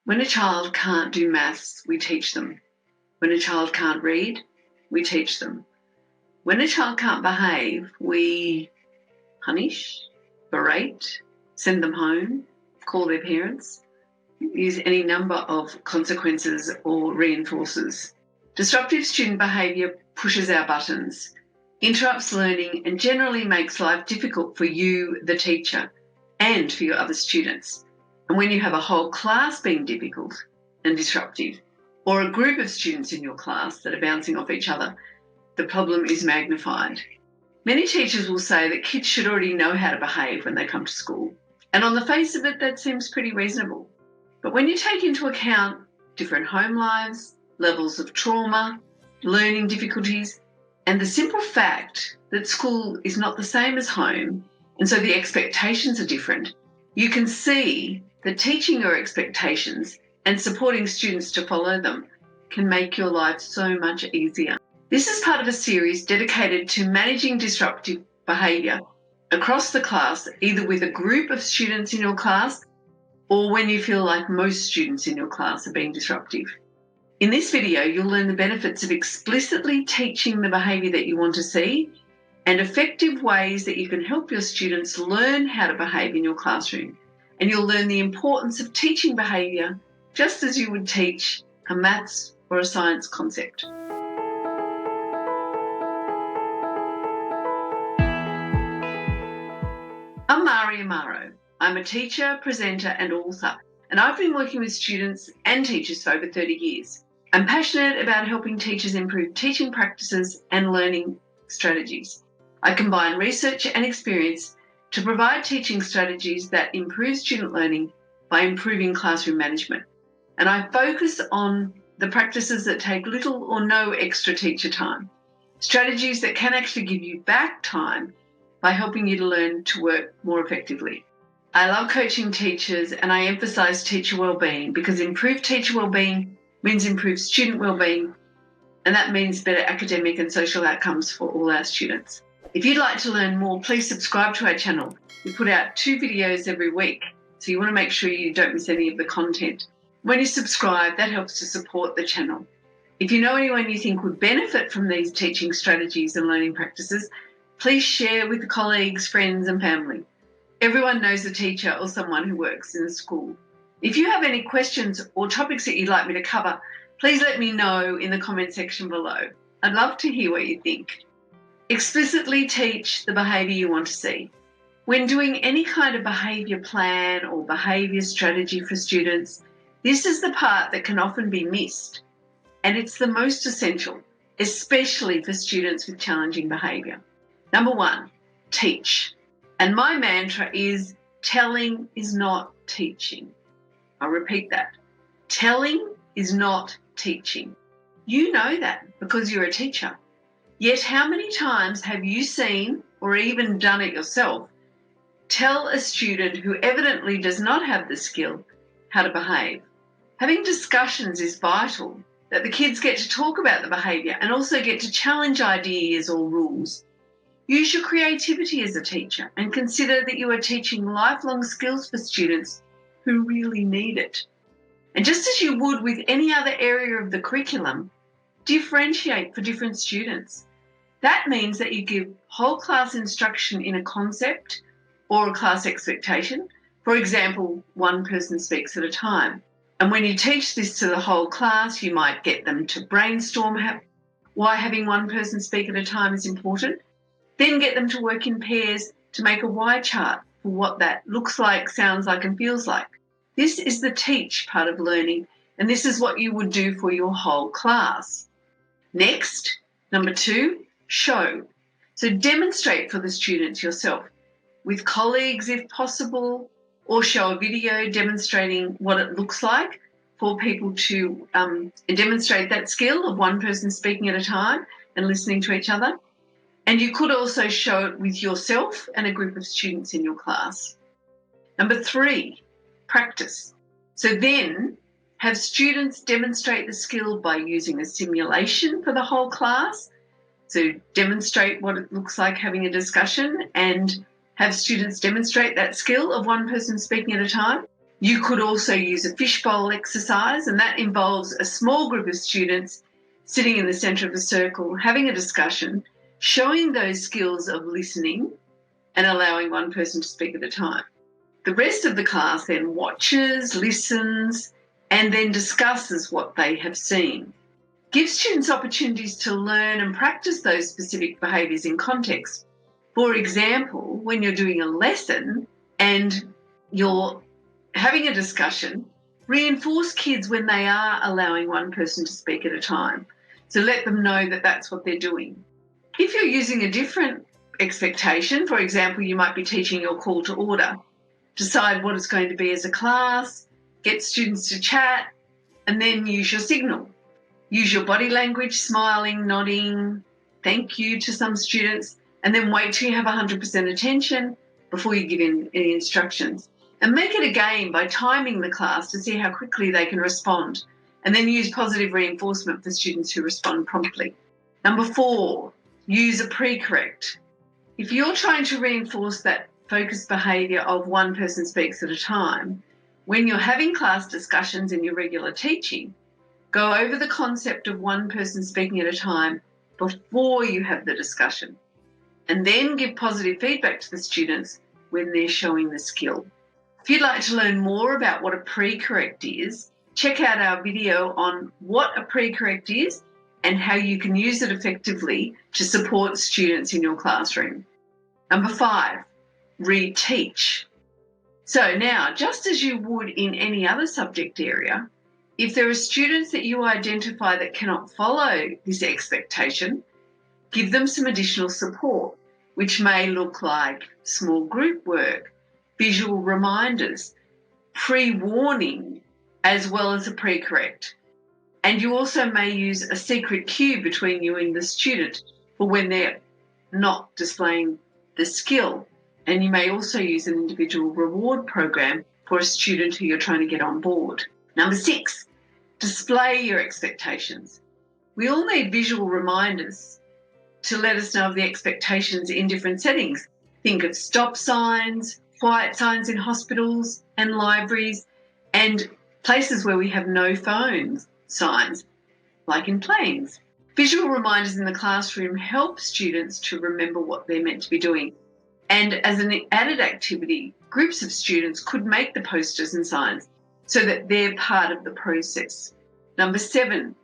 When a child can't do maths, we teach them. When a child can't read, we teach them. When a child can't behave, we punish, berate, send them home, call their parents, use any number of consequences or reinforcers. Disruptive student behaviour pushes our buttons, interrupts learning, and generally makes life difficult for you, the teacher, and for your other students. And when you have a whole class being difficult and disruptive, or a group of students in your class that are bouncing off each other, the problem is magnified. Many teachers will say that kids should already know how to behave when they come to school. And on the face of it, that seems pretty reasonable. But when you take into account different home lives, levels of trauma, learning difficulties, and the simple fact that school is not the same as home, and so the expectations are different, you can see that teaching your expectations and supporting students to follow them can make your life so much easier. This is part of a series dedicated to managing disruptive behaviour across the class, either with a group of students in your class or when you feel like most students in your class are being disruptive. In this video, you'll learn the benefits of explicitly teaching the behaviour that you want to see and effective ways that you can help your students learn how to behave in your classroom. And you'll learn the importance of teaching behaviour just as you would teach a maths or a science concept. I'm Mari Amaro. I'm a teacher, presenter and author, and I've been working with students and teachers for over 30 years. I'm passionate about helping teachers improve teaching practices and learning strategies. I combine research and experience to provide teaching strategies that improve student learning by improving classroom management. And I focus on the practices that take little or no extra teacher time, strategies that can actually give you back time by helping you to learn to work more effectively. I love coaching teachers and I emphasise teacher wellbeing because improved teacher wellbeing means improved student wellbeing, and that means better academic and social outcomes for all our students. If you'd like to learn more, please subscribe to our channel. We put out 2 videos every week, so you want to make sure you don't miss any of the content. When you subscribe, that helps to support the channel. If you know anyone you think would benefit from these teaching strategies and learning practices, please share with colleagues, friends and family. Everyone knows a teacher or someone who works in a school. If you have any questions or topics that you'd like me to cover, please let me know in the comment section below. I'd love to hear what you think. Explicitly teach the behaviour you want to see. When doing any kind of behaviour plan or behaviour strategy for students, this is the part that can often be missed, and it's the most essential, especially for students with challenging behaviour. Number 1, teach. And my mantra is telling is not teaching. I'll repeat that. Telling is not teaching. You know that because you're a teacher. Yet how many times have you seen, or even done it yourself, tell a student who evidently does not have the skill how to behave? Having discussions is vital, that the kids get to talk about the behaviour and also get to challenge ideas or rules. Use your creativity as a teacher and consider that you are teaching lifelong skills for students who really need it. And just as you would with any other area of the curriculum, differentiate for different students. That means that you give whole class instruction in a concept or a class expectation. For example, one person speaks at a time. And when you teach this to the whole class, you might get them to brainstorm why having one person speak at a time is important. Then get them to work in pairs to make a why chart for what that looks like, sounds like and feels like. This is the teach part of learning, and this is what you would do for your whole class. Next, number 2, show. So demonstrate for the students yourself, with colleagues if possible, or show a video demonstrating what it looks like for people to demonstrate that skill of one person speaking at a time and listening to each other. And you could also show it with yourself and a group of students in your class. Number 3, practice. So then have students demonstrate the skill by using a simulation for the whole class. So demonstrate what it looks like having a discussion and have students demonstrate that skill of one person speaking at a time. You could also use a fishbowl exercise, and that involves a small group of students sitting in the centre of a circle, having a discussion, showing those skills of listening and allowing one person to speak at a time. The rest of the class then watches, listens, and then discusses what they have seen. Give students opportunities to learn and practice those specific behaviours in context. For example, when you're doing a lesson and you're having a discussion, reinforce kids when they are allowing one person to speak at a time. So let them know that that's what they're doing. If you're using a different expectation, for example, you might be teaching your call to order, decide what it's going to be as a class, get students to chat, and then use your signal. Use your body language, smiling, nodding, thank you to some students, and then wait till you have 100% attention before you give in any instructions. And make it a game by timing the class to see how quickly they can respond, and then use positive reinforcement for students who respond promptly. Number 4, use a precorrect. If you're trying to reinforce that focused behaviour of one person speaks at a time, when you're having class discussions in your regular teaching, go over the concept of one person speaking at a time before you have the discussion, and then give positive feedback to the students when they're showing the skill. If you'd like to learn more about what a precorrect is, check out our video on what a precorrect is and how you can use it effectively to support students in your classroom. Number 5, reteach. So now, just as you would in any other subject area, if there are students that you identify that cannot follow this expectation, give them some additional support, which may look like small group work, visual reminders, pre-warning, as well as a precorrect. And you also may use a secret cue between you and the student for when they're not displaying the skill. And you may also use an individual reward program for a student who you're trying to get on board. Number 6, display your expectations. We all need visual reminders to let us know of the expectations in different settings. Think of stop signs, quiet signs in hospitals and libraries, and places where we have no phones signs, like in planes. Visual reminders in the classroom help students to remember what they're meant to be doing. And as an added activity, groups of students could make the posters and signs so that they're part of the process. Number 7,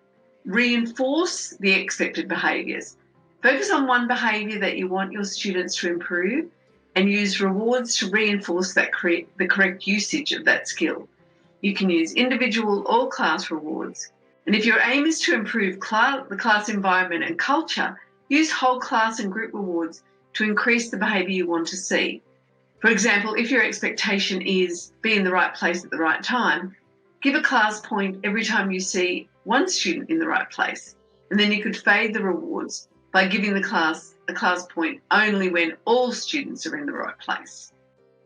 reinforce the expected behaviours. Focus on one behaviour that you want your students to improve and use rewards to reinforce the correct usage of that skill. You can use individual or class rewards. And if your aim is to improve the class environment and culture, use whole class and group rewards to increase the behaviour you want to see. For example, if your expectation is be in the right place at the right time, give a class point every time you see one student in the right place. And then you could fade the rewards by giving the class a class point only when all students are in the right place.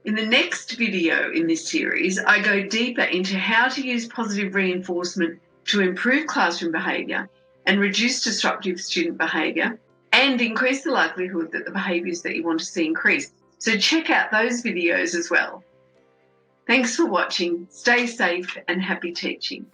In the next video in this series, I go deeper into how to use positive reinforcement to improve classroom behaviour and reduce disruptive student behaviour and increase the likelihood that the behaviours that you want to see increase. So check out those videos as well. Thanks for watching. Stay safe and happy teaching.